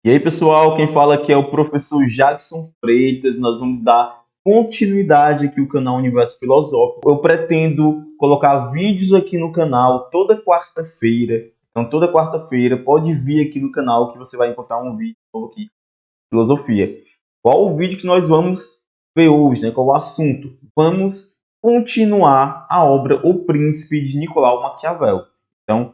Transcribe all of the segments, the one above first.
E aí, pessoal, quem fala aqui é o professor Jackson Freitas. Nós vamos dar continuidade aqui ao canal Universo Filosófico. Eu pretendo colocar vídeos aqui no canal toda quarta-feira. Então, toda quarta-feira pode vir aqui no canal que você vai encontrar um vídeo novo aqui, filosofia. Qual o vídeo que nós vamos ver hoje, né? Qual o assunto? Vamos continuar a obra O Príncipe de Nicolau Maquiavel. Então,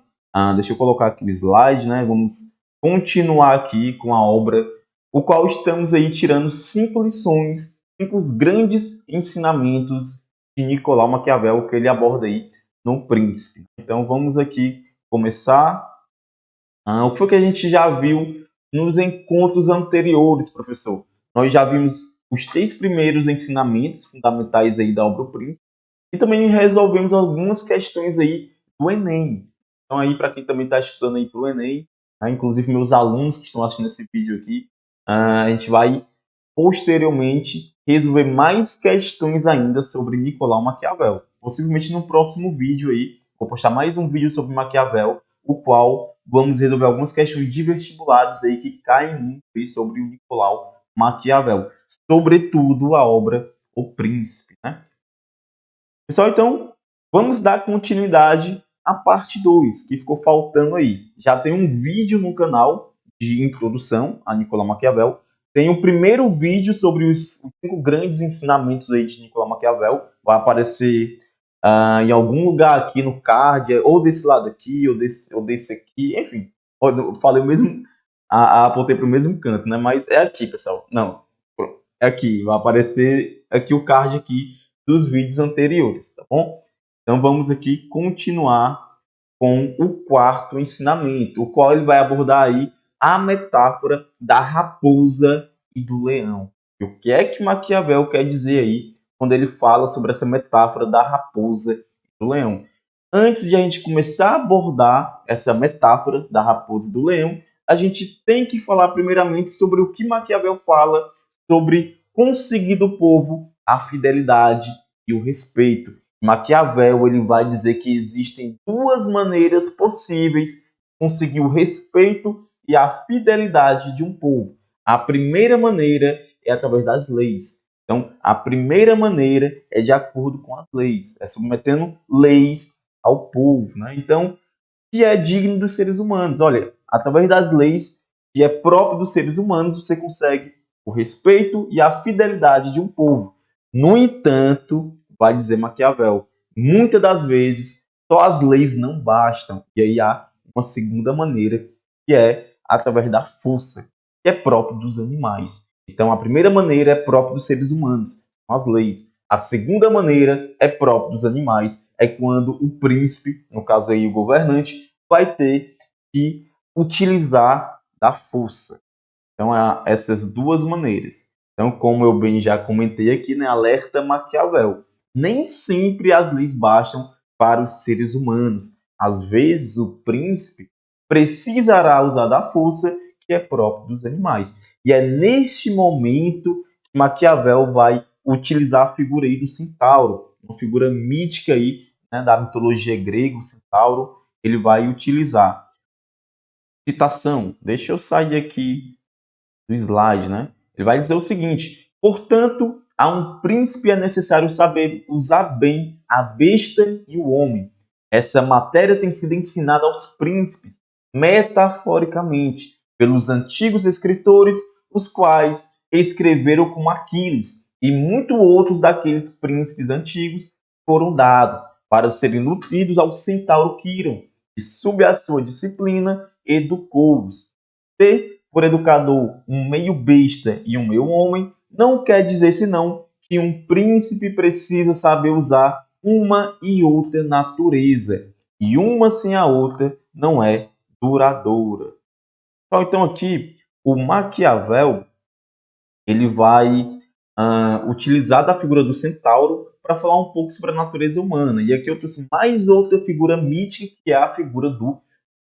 deixa eu colocar aqui o slide, né? Vamos continuar aqui com a obra, o qual estamos aí tirando 5 lições, 5 grandes ensinamentos de Nicolau Maquiavel que ele aborda aí no Príncipe. Então, vamos aqui começar. O que foi que a gente já viu nos encontros anteriores, professor? Nós já vimos os 3 primeiros ensinamentos fundamentais aí da obra O Príncipe e também resolvemos algumas questões aí do Enem. Então aí, para quem também está estudando aí para o Enem, inclusive meus alunos que estão assistindo esse vídeo aqui, a gente vai posteriormente resolver mais questões ainda sobre Nicolau Maquiavel. Possivelmente no próximo vídeo aí, vou postar mais um vídeo sobre Maquiavel, o qual vamos resolver algumas questões de vestibulares aí que caem muito aí sobre o Nicolau Maquiavel, sobretudo a obra O Príncipe, né? Pessoal, então, vamos dar continuidade à parte 2, que ficou faltando aí. Já tem um vídeo no canal de introdução a Nicolau Maquiavel. Tem o primeiro vídeo sobre os 5 grandes ensinamentos aí de Nicolau Maquiavel. Vai aparecer em algum lugar aqui no card, ou desse lado aqui, ou desse aqui, enfim. Eu falei o mesmo, apontei para o mesmo canto, né? Mas é aqui, pessoal. Não, é aqui. Vai aparecer aqui o card aqui dos vídeos anteriores, tá bom? Então vamos aqui continuar com o 4º ensinamento, o qual ele vai abordar aí a metáfora da raposa e do leão. E o que é que Maquiavel quer dizer aí quando ele fala sobre essa metáfora da raposa e do leão? Antes de a gente começar a abordar essa metáfora da raposa e do leão, a gente tem que falar primeiramente sobre o que Maquiavel fala sobre conseguir do povo a fidelidade e o respeito. Maquiavel ele vai dizer que existem 2 maneiras possíveis de conseguir o respeito e a fidelidade de um povo. A primeira maneira é através das leis. Então, a primeira maneira é de acordo com as leis, é submetendo leis ao povo, né? Então, que é digno dos seres humanos. Olha, através das leis que é próprio dos seres humanos, você consegue o respeito e a fidelidade de um povo. No entanto, vai dizer Maquiavel, muitas das vezes só as leis não bastam. E aí há uma segunda maneira, que é através da força, que é próprio dos animais. Então, a primeira maneira é própria dos seres humanos, são as leis. A segunda maneira é própria dos animais, é quando o príncipe, no caso aí o governante, vai ter que utilizar da força. Então, há essas 2 maneiras. Então, como eu bem já comentei aqui, né, alerta Maquiavel. Nem sempre as leis bastam para os seres humanos. Às vezes, o príncipe precisará usar da força que é própria dos animais. E é neste momento que Maquiavel vai utilizar a figura aí do centauro, uma figura mítica aí, né, da mitologia grega, o centauro, ele vai utilizar. Citação, deixa eu sair aqui do slide, né? Ele vai dizer o seguinte: portanto, a um príncipe é necessário saber usar bem a besta e o homem. Essa matéria tem sido ensinada aos príncipes, metaforicamente, pelos antigos escritores, os quais escreveram como Aquiles, e muitos outros daqueles príncipes antigos foram dados para serem nutridos ao centauro Quirón, que, sob a sua disciplina, educou-os. Ter por educador um meio besta e um meio homem não quer dizer senão que um príncipe precisa saber usar uma e outra natureza, e uma sem a outra não é duradoura. Então aqui o Maquiavel ele vai utilizar da figura do centauro para falar um pouco sobre a natureza humana. E aqui eu trouxe mais outra figura mítica, que é a figura do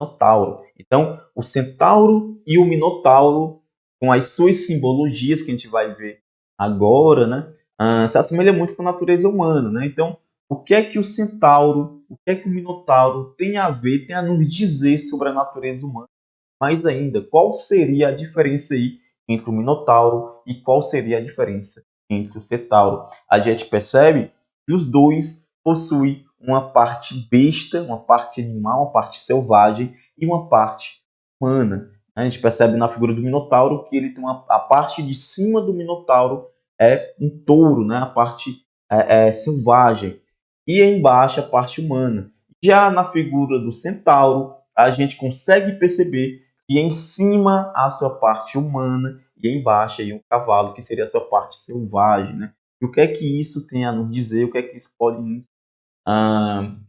Minotauro. Então, o centauro e o Minotauro, com as suas simbologias que a gente vai ver agora, né, se assemelha muito com a natureza humana, né? Então, o que é que o centauro, o que é que o Minotauro tem a ver, tem a nos dizer sobre a natureza humana? mais ainda, qual seria a diferença aí entre o Minotauro e qual seria a diferença entre o Centauro? A gente percebe que os dois possuem uma parte besta, uma parte animal, uma parte selvagem e uma parte humana. A gente percebe na figura do Minotauro que ele tem a parte de cima do Minotauro é um touro, né? A parte selvagem, e embaixo a parte humana. Já na figura do Centauro, a gente consegue perceber que em cima há a sua parte humana e embaixo aí um cavalo, que seria a sua parte selvagem, né? E o que é que isso tem a nos dizer? O que é que isso pode nos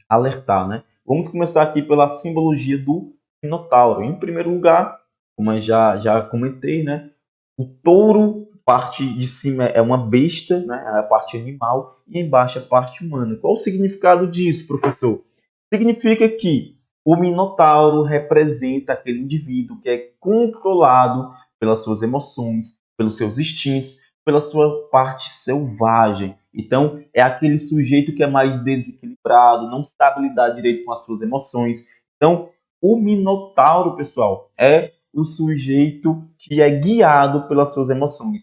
alertar, né? Vamos começar aqui pela simbologia do Minotauro. Em primeiro lugar, como eu já comentei, né? O touro, parte de cima é uma besta, né? É a parte animal, e embaixo a parte humana. Qual o significado disso, professor? Significa que o Minotauro representa aquele indivíduo que é controlado pelas suas emoções, pelos seus instintos, pela sua parte selvagem. Então, é aquele sujeito que é mais desequilibrado, não sabe lidar direito com as suas emoções. Então, o Minotauro, pessoal, é o sujeito que é guiado pelas suas emoções.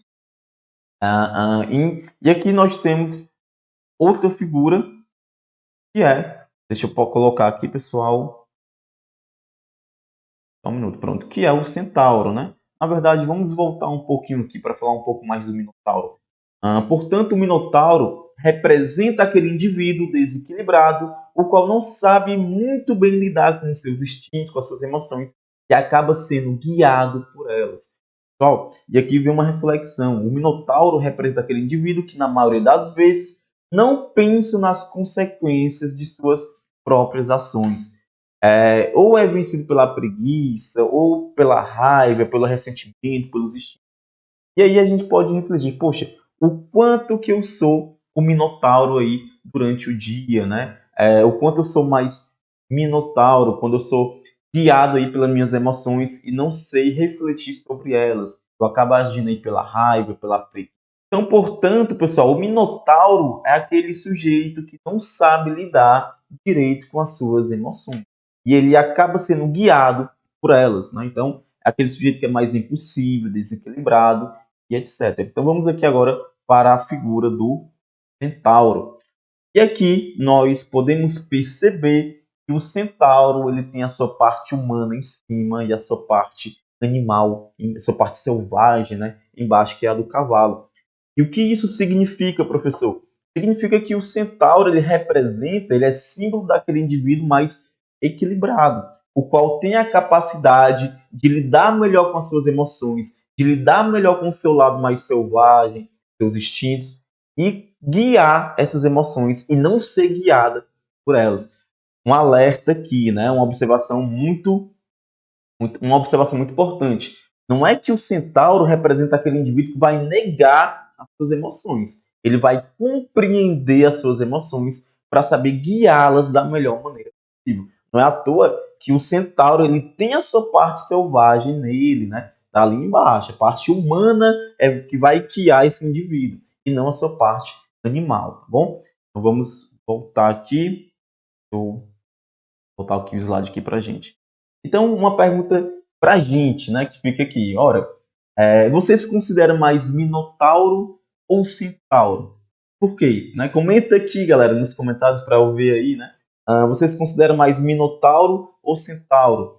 E aqui nós temos outra figura que é, deixa eu colocar aqui, pessoal, só um minuto, pronto, que é o Centauro, né? Na verdade, vamos voltar um pouquinho aqui para falar um pouco mais do Minotauro. Portanto, o Minotauro representa aquele indivíduo desequilibrado, o qual não sabe muito bem lidar com os seus instintos, com as suas emoções, e acaba sendo guiado por elas. Pessoal, e aqui vem uma reflexão. O Minotauro representa aquele indivíduo que, na maioria das vezes, não pensa nas consequências de suas próprias ações. Ou é vencido pela preguiça, ou pela raiva, pelo ressentimento, pelos instintos. E aí a gente pode refletir, poxa, o quanto que eu sou o Minotauro aí durante o dia, né? O quanto eu sou mais Minotauro quando eu sou guiado aí pelas minhas emoções e não sei refletir sobre elas. Eu acabo agindo aí pela raiva, pela preguiça. Então, portanto, pessoal, o Minotauro é aquele sujeito que não sabe lidar direito com as suas emoções. E ele acaba sendo guiado por elas, né? Então, é aquele sujeito que é mais impulsivo, desequilibrado e etc. Então, vamos aqui agora para a figura do Centauro. E aqui nós podemos perceber que o Centauro ele tem a sua parte humana em cima e a sua parte animal, a sua parte selvagem, né, embaixo, que é a do cavalo. E o que isso significa, professor? Significa que o Centauro ele representa, ele é símbolo daquele indivíduo mais equilibrado, o qual tem a capacidade de lidar melhor com as suas emoções, de lidar melhor com o seu lado mais selvagem, seus instintos, e guiar essas emoções e não ser guiada por elas. Um alerta aqui, né? Uma observação muito importante. Não é que o centauro representa aquele indivíduo que vai negar as suas emoções. Ele vai compreender as suas emoções para saber guiá-las da melhor maneira possível. Não é à toa que o centauro ele tem a sua parte selvagem nele, né? Tá ali embaixo. A parte humana é que vai guiar esse indivíduo e não a sua parte animal, tá bom? Então vamos voltar aqui. Vou voltar aqui o slide aqui para a gente. Então, uma pergunta para a gente, né, que fica aqui. Ora, você se considera mais Minotauro ou Centauro? Por quê? Né? Comenta aqui, galera, nos comentários para eu ver aí, né? Você se considera mais Minotauro ou Centauro?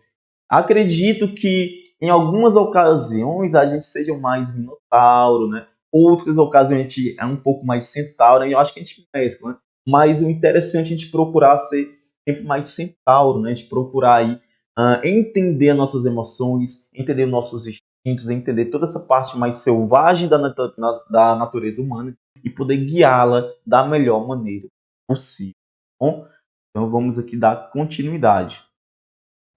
Acredito que em algumas ocasiões a gente seja mais Minotauro, né? Outras ocasiões a gente é um pouco mais Centauro, e eu acho que a gente mescla, né? Mas o interessante é a gente procurar ser sempre mais Centauro, né? A gente procurar aí entender as nossas emoções, entender os nossos instintos, entender toda essa parte mais selvagem da natureza humana e poder guiá-la da melhor maneira possível. Bom, então vamos aqui dar continuidade.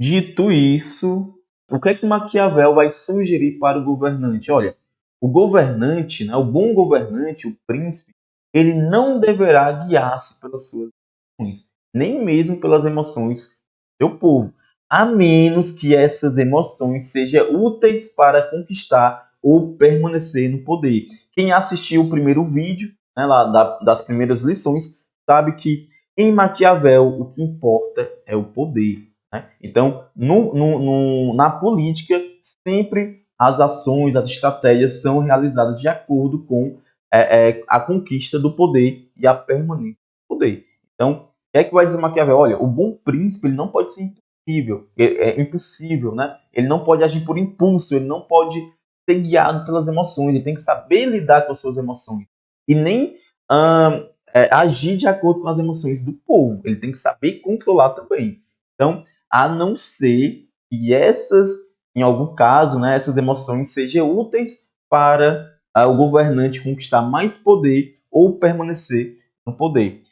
Dito isso, o que é que Maquiavel vai sugerir para o governante? Olha, o governante, né, o bom governante, o príncipe, ele não deverá guiar-se pelas suas emoções, nem mesmo pelas emoções do seu povo, a menos que essas emoções sejam úteis para conquistar ou permanecer no poder. Quem assistiu o primeiro vídeo, né, lá das primeiras lições, sabe que em Maquiavel o que importa é o poder. né? Então, na política, sempre as ações, as estratégias são realizadas de acordo com a conquista do poder e a permanência do poder. Então, o que é que vai dizer Maquiavel? Olha, o bom príncipe ele não pode ser impossível, é impossível, né? Ele não pode agir por impulso, ele não pode ser guiado pelas emoções, ele tem que saber lidar com as suas emoções e nem agir de acordo com as emoções do povo. Ele tem que saber controlar também. Então, a não ser que em algum caso, né, essas emoções sejam úteis para o governante conquistar mais poder ou permanecer no poder.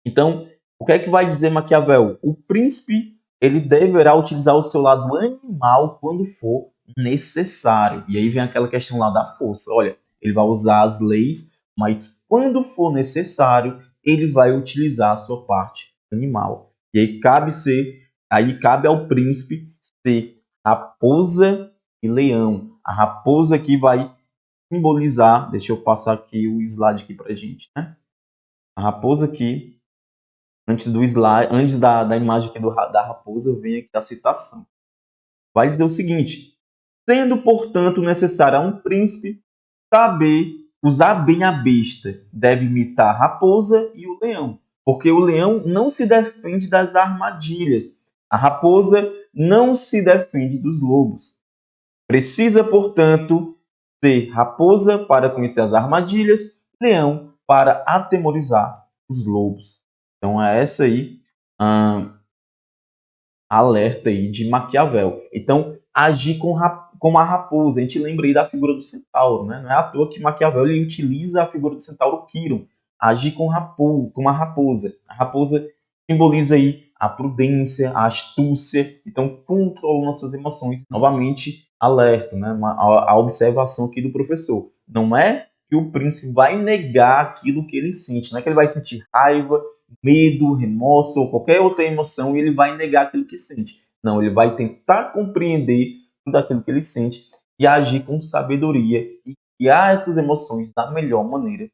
Então, o que é que vai dizer Maquiavel? O príncipe ele deverá utilizar o seu lado animal quando for necessário. E aí vem aquela questão lá da força. Olha, ele vai usar as leis, mas quando for necessário, ele vai utilizar a sua parte animal. E aí cabe ao príncipe ser raposa e leão. A raposa aqui vai simbolizar, deixa eu passar aqui o slide aqui pra gente, né? A raposa aqui, antes do slide, antes da imagem aqui da raposa, vem aqui a citação. Vai dizer o seguinte: sendo, portanto, necessário a um príncipe saber usar bem a besta, deve imitar a raposa e o leão, porque o leão não se defende das armadilhas, a raposa não se defende dos lobos. Precisa, portanto, ser raposa para conhecer as armadilhas, leão para atemorizar os lobos. Então é essa aí alerta aí de Maquiavel. Então, agir como a raposa. A gente lembra aí da figura do centauro, né? Não é à toa que Maquiavel ele utiliza a figura do centauro Quiron. Agir como a raposa. A raposa simboliza aí a prudência, a astúcia. Então, controlando as suas emoções. Novamente, alerta, né? A observação aqui do professor. Não é que o príncipe vai negar aquilo que ele sente. Não é que ele vai sentir raiva, medo, remorso ou qualquer outra emoção e ele vai negar aquilo que sente. Não, ele vai tentar compreender tudo aquilo que ele sente e agir com sabedoria e guiar essas emoções da melhor maneira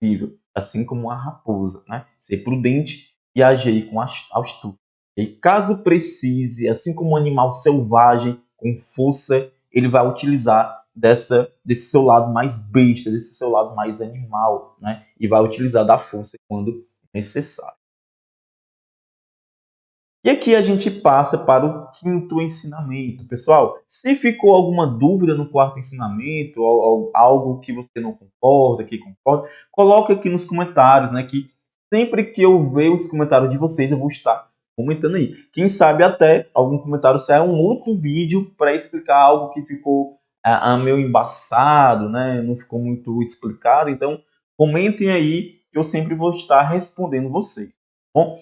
possível, assim como a raposa, né? Ser prudente e agir com astúcia. E caso precise, assim como um animal selvagem com força, ele vai utilizar desse seu lado mais besta, desse seu lado mais animal, né? E vai utilizar da força quando necessário. E aqui a gente passa para o quinto ensinamento. Pessoal, se ficou alguma dúvida no quarto ensinamento, ou algo que você não concorda, que concorda, coloque aqui nos comentários, né? Que sempre que eu ver os comentários de vocês, eu vou estar comentando aí. Quem sabe até algum comentário saia um outro vídeo para explicar algo que ficou meio embaçado, né? Não ficou muito explicado. Então, comentem aí que eu sempre vou estar respondendo vocês. Bom,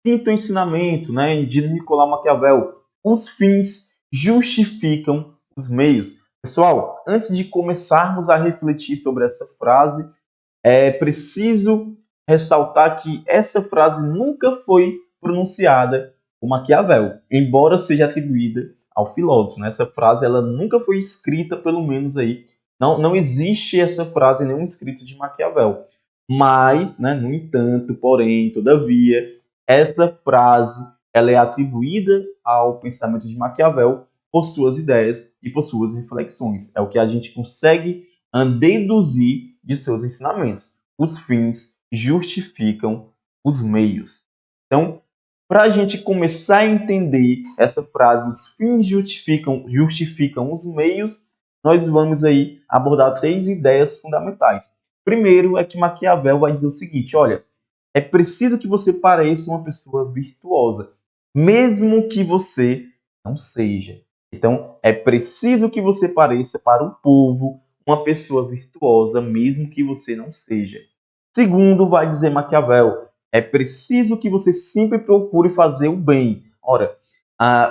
quinto ensinamento, né, de Nicolau Maquiavel: os fins justificam os meios. Pessoal, antes de começarmos a refletir sobre essa frase, é preciso ressaltar que essa frase nunca foi pronunciada por Maquiavel, embora seja atribuída ao filósofo. Né? Essa frase ela nunca foi escrita, pelo menos aí. Não existe essa frase em nenhum escrito de Maquiavel. Mas, né, no entanto, porém, todavia, essa frase ela é atribuída ao pensamento de Maquiavel por suas ideias e por suas reflexões. É o que a gente consegue deduzir de seus ensinamentos. Os fins justificam os meios. Então, para a gente começar a entender essa frase, os fins justificam os meios, nós vamos aí abordar 3 ideias fundamentais. Primeiro é que Maquiavel vai dizer o seguinte: olha, é preciso que você pareça uma pessoa virtuosa, mesmo que você não seja. Então, é preciso que você pareça para o povo uma pessoa virtuosa, mesmo que você não seja. Segundo, vai dizer Maquiavel, é preciso que você sempre procure fazer o bem. Ora,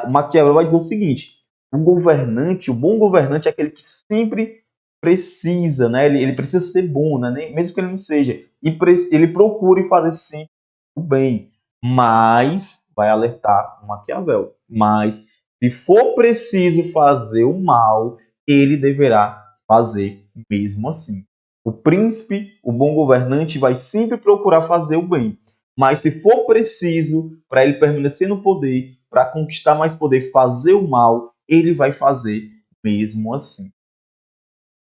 Maquiavel vai dizer o seguinte: o bom governante é aquele que sempre precisa, né? Ele precisa ser bom, né? Mesmo que ele não seja. E ele procure fazer sempre o bem. Mas, vai alertar o Maquiavel, mas se for preciso fazer o mal, ele deverá fazer mesmo assim. O príncipe, o bom governante, vai sempre procurar fazer o bem. mas se for preciso para ele permanecer no poder, para conquistar mais poder, fazer o mal, ele vai fazer mesmo assim.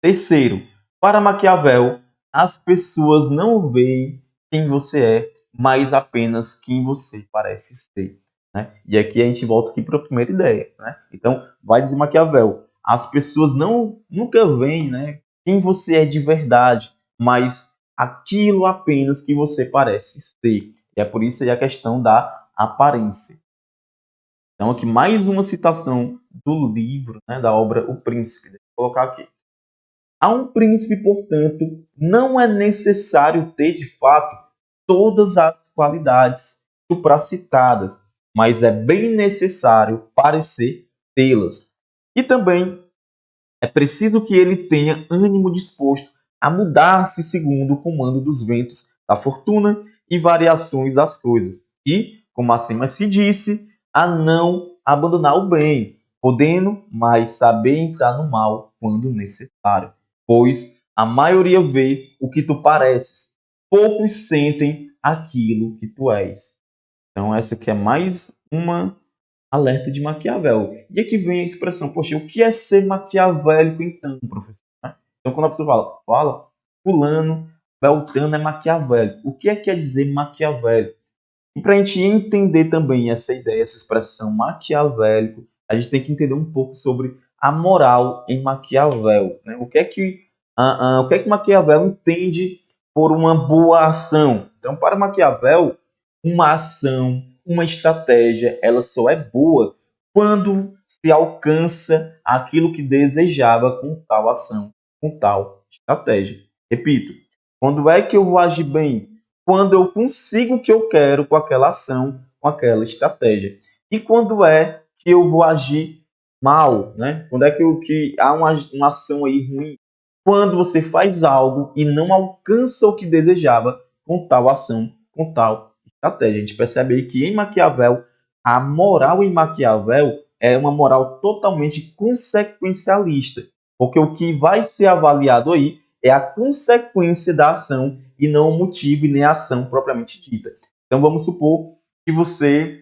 Terceiro, para Maquiavel, as pessoas não veem quem você é, mas apenas quem você parece ser. Né? E aqui a gente volta aqui para a primeira ideia. Né? Então, vai dizer Maquiavel, as pessoas nunca veem, né, quem você é de verdade, mas aquilo apenas que você parece ser. E é por isso aí a questão da aparência. Então, aqui mais uma citação do livro, né, da obra O Príncipe. Deixa eu colocar aqui. A um príncipe, portanto, não é necessário ter, de fato, todas as qualidades supracitadas, mas é bem necessário parecer tê-las. E também é preciso que ele tenha ânimo disposto a mudar-se segundo o comando dos ventos da fortuna e variações das coisas. E, como acima se disse, a não abandonar o bem, podendo, mas saber entrar no mal quando necessário. Pois a maioria vê o que tu pareces, poucos sentem aquilo que tu és. Então essa aqui é mais uma alerta de Maquiavel. E aqui vem a expressão, poxa, o que é ser maquiavélico então, professor? Então quando a pessoa fala, fulano, Beltrano é maquiavélico. O que é que quer dizer maquiavélico? E para a gente entender também essa ideia, essa expressão maquiavélico, a gente tem que entender um pouco sobre a moral em Maquiavel. Né? O que é que Maquiavel entende por uma boa ação? Então, para Maquiavel, uma ação, uma estratégia, ela só é boa quando se alcança aquilo que desejava com tal ação, com tal estratégia. Repito, quando é que eu vou agir bem? Quando eu consigo o que eu quero com aquela ação, com aquela estratégia. E quando é que eu vou agir mal, né? Quando é que há uma ação aí ruim? Quando você faz algo e não alcança o que desejava com tal ação, com tal estratégia. A gente percebe aí que em Maquiavel, a moral em Maquiavel é uma moral totalmente consequencialista. Porque o que vai ser avaliado aí é a consequência da ação e não o motivo e nem a ação propriamente dita. Então vamos supor que você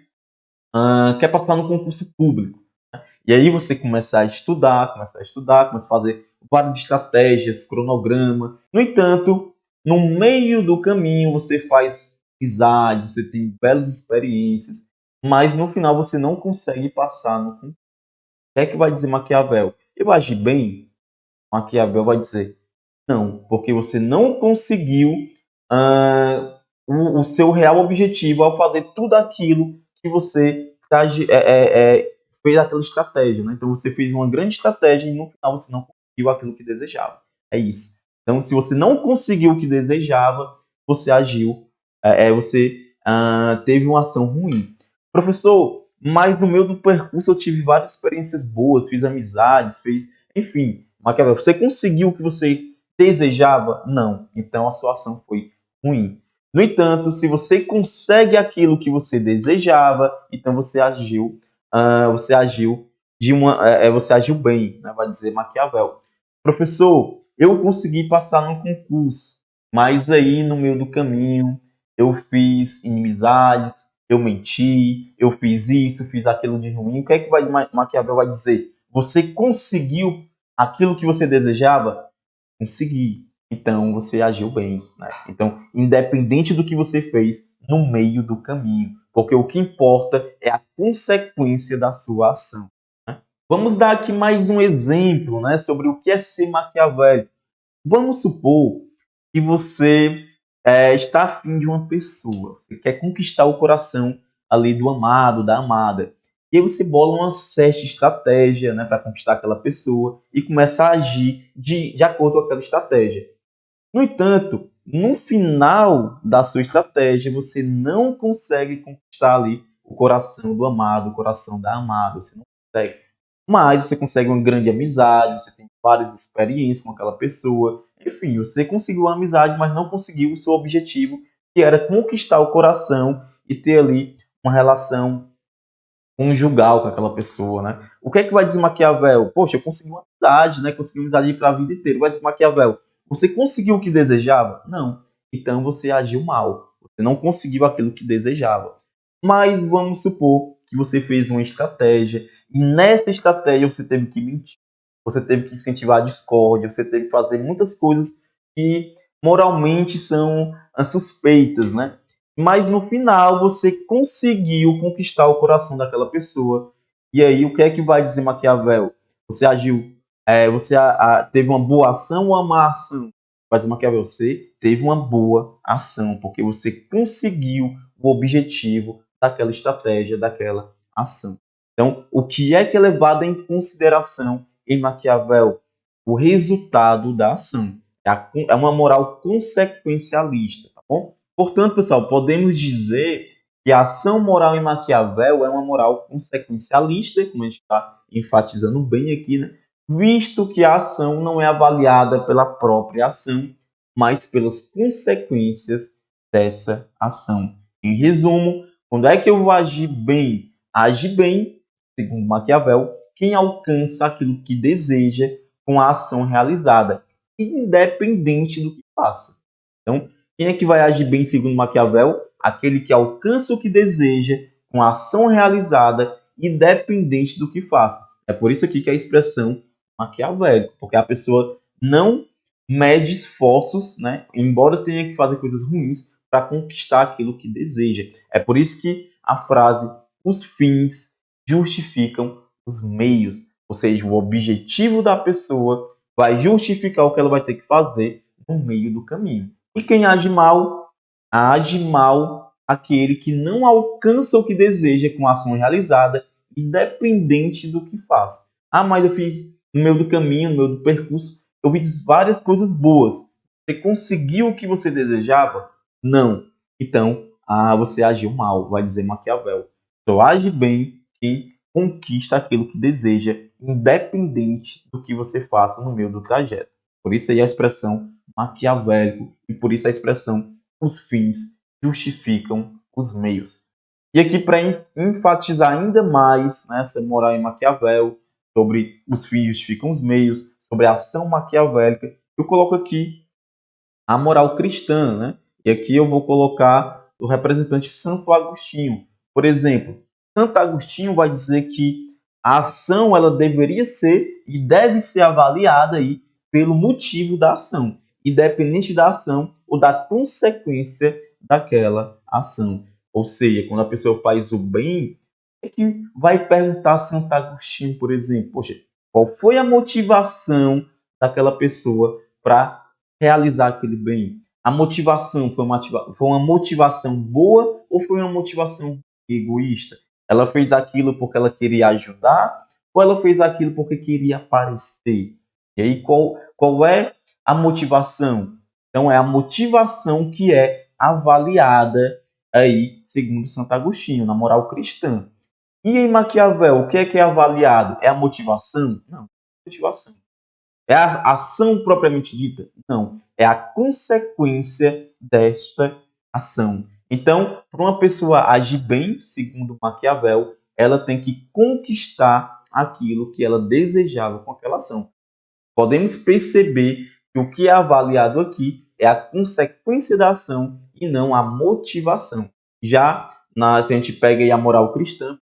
quer passar no concurso público. Né? E aí você começa a estudar, começa a fazer várias estratégias, cronograma. No entanto, no meio do caminho você faz amizade, você tem belas experiências, mas no final você não consegue passar no concurso. O que é que vai dizer Maquiavel? Eu agi bem? Maquiavel vai dizer, não, porque você não conseguiu o seu real objetivo ao fazer tudo aquilo que você fez aquela estratégia. Né? Então você fez uma grande estratégia e no final você não conseguiu aquilo que desejava. É isso. Então, se você não conseguiu o que desejava, você agiu, você teve uma ação ruim. Professor, mas no meio do percurso eu tive várias experiências boas, fiz amizades, enfim, Maquiavel, você conseguiu o que você desejava? Não. Então a sua ação foi ruim. No entanto, se você consegue aquilo que você desejava, então você agiu você agiu bem, né? Vai dizer Maquiavel. Professor, eu consegui passar no concurso, mas aí no meio do caminho eu fiz inimizades, eu menti, eu fiz isso, fiz aquilo de ruim. O que é que Maquiavel vai dizer? Você conseguiu aquilo que você desejava? Consegui. Então você agiu bem. Né? Então, independente do que você fez no meio do caminho, porque o que importa é a consequência da sua ação. Né? Vamos dar aqui mais um exemplo, né, sobre o que é ser maquiavélico. Vamos supor que você está afim de uma pessoa, você quer conquistar o coração ali do amado, da amada. E aí você bola uma certa estratégia, né, para conquistar aquela pessoa e começa a agir de acordo com aquela estratégia. No entanto, no final da sua estratégia, você não consegue conquistar ali o coração do amado, o coração da amada. Você não consegue. Mas você consegue uma grande amizade, você tem várias experiências com aquela pessoa. Enfim, você conseguiu uma amizade, mas não conseguiu o seu objetivo, que era conquistar o coração e ter ali uma relação conjugal com aquela pessoa, né? O que é que vai dizer Maquiavel? Poxa, eu consegui uma amizade, né? Consegui uma amizade para a vida inteira. Vai dizer Maquiavel, você conseguiu o que desejava? Não. Então você agiu mal. Você Você não conseguiu aquilo que desejava. Mas vamos supor que você fez uma estratégia e nessa estratégia você teve que mentir, você teve que incentivar a discórdia, você teve que fazer muitas coisas que moralmente são suspeitas, né? Mas no final você conseguiu conquistar o coração daquela pessoa. E aí o que é que vai dizer Maquiavel? Você agiu, você teve uma boa ação ou uma má ação? Vai dizer Maquiavel, você teve uma boa ação, porque você conseguiu o objetivo daquela estratégia, daquela ação. Então, o que é levado em consideração em Maquiavel? O resultado da ação. É uma moral consequencialista, tá bom? Portanto, pessoal, podemos dizer que a ação moral em Maquiavel é uma moral consequencialista, como a gente está enfatizando bem aqui, né? Visto que a ação não é avaliada pela própria ação, mas pelas consequências dessa ação. Em resumo, quando é que eu vou agir bem? Age bem, segundo Maquiavel, quem alcança aquilo que deseja com a ação realizada, independente do que faça. Então, quem é que vai agir bem, segundo Maquiavel? Aquele que alcança o que deseja com a ação realizada, independente do que faça. É por isso aqui que a expressão maquiavélico, porque a pessoa não mede esforços, né? Embora tenha que fazer coisas ruins, para conquistar aquilo que deseja. É por isso que a frase os fins justificam os meios, ou seja, o objetivo da pessoa vai justificar o que ela vai ter que fazer no meio do caminho. E quem age mal aquele que não alcança o que deseja com a ação realizada, independente do que faz. Ah, mas eu fiz no meio do caminho, no meio do percurso, eu fiz várias coisas boas. Você conseguiu o que você desejava? Não. Então, você agiu mal, vai dizer Maquiavel. Só age bem quem conquista aquilo que deseja, independente do que você faça no meio do trajeto. Por isso aí a expressão maquiavélico e por isso a expressão os fins justificam os meios. E aqui para enfatizar ainda mais essa moral em Maquiavel, sobre os fins justificam os meios, sobre a ação maquiavélica, eu coloco aqui a moral cristã, né? E aqui eu vou colocar o representante Santo Agostinho. Por exemplo, Santo Agostinho vai dizer que a ação ela deveria ser e deve ser avaliada aí pelo motivo da ação, independente da ação ou da consequência daquela ação. Ou seja, quando a pessoa faz o bem, é que vai perguntar a Santo Agostinho, por exemplo, poxa, qual foi a motivação daquela pessoa para realizar aquele bem? A motivação foi uma motivação boa ou foi uma motivação egoísta? Ela fez aquilo porque ela queria ajudar ou ela fez aquilo porque queria aparecer? E aí, qual é a motivação? Então, é a motivação que é avaliada aí, segundo Santo Agostinho, na moral cristã. E em Maquiavel, o que é avaliado? É a motivação? Não, é a motivação. É a ação propriamente dita? Não. É a consequência desta ação. Então, para uma pessoa agir bem, segundo Maquiavel, ela tem que conquistar aquilo que ela desejava com aquela ação. Podemos perceber que o que é avaliado aqui é a consequência da ação e não a motivação. Já se a gente pega aí a moral cristã,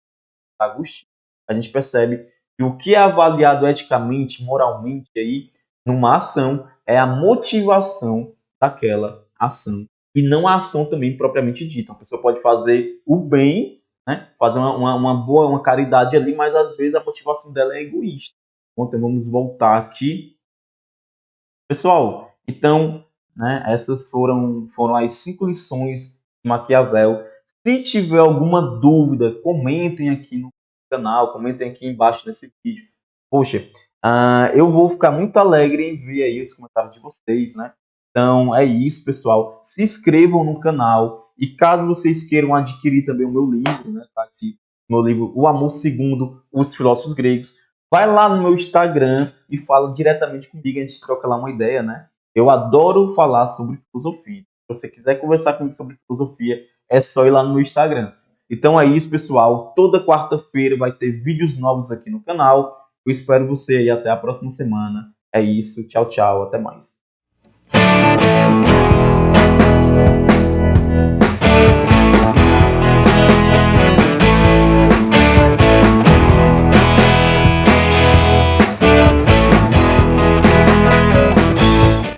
Agostinho, a gente percebe que o que é avaliado eticamente, moralmente aí, numa ação, é a motivação daquela ação. E não a ação também propriamente dita. A pessoa pode fazer o bem, né? Fazer uma caridade ali, mas às vezes a motivação dela é egoísta. Então vamos voltar aqui. Pessoal, então, né, essas foram as 5 lições de Maquiavel. Se tiver alguma dúvida, comentem aqui no canal, comentem aqui embaixo nesse vídeo. Poxa, eu vou ficar muito alegre em ver aí os comentários de vocês, né? Então, é isso, pessoal. Se inscrevam no canal. E caso vocês queiram adquirir também o meu livro, né? Tá aqui, meu livro O Amor Segundo os Filósofos Gregos. Vai lá no meu Instagram e fala diretamente comigo, a gente troca lá uma ideia, né? Eu adoro falar sobre filosofia. Se você quiser conversar comigo sobre filosofia, é só ir lá no meu Instagram. Então é isso, pessoal. Toda quarta-feira vai ter vídeos novos aqui no canal. Eu espero você aí até a próxima semana. É isso. Tchau, tchau. Até mais.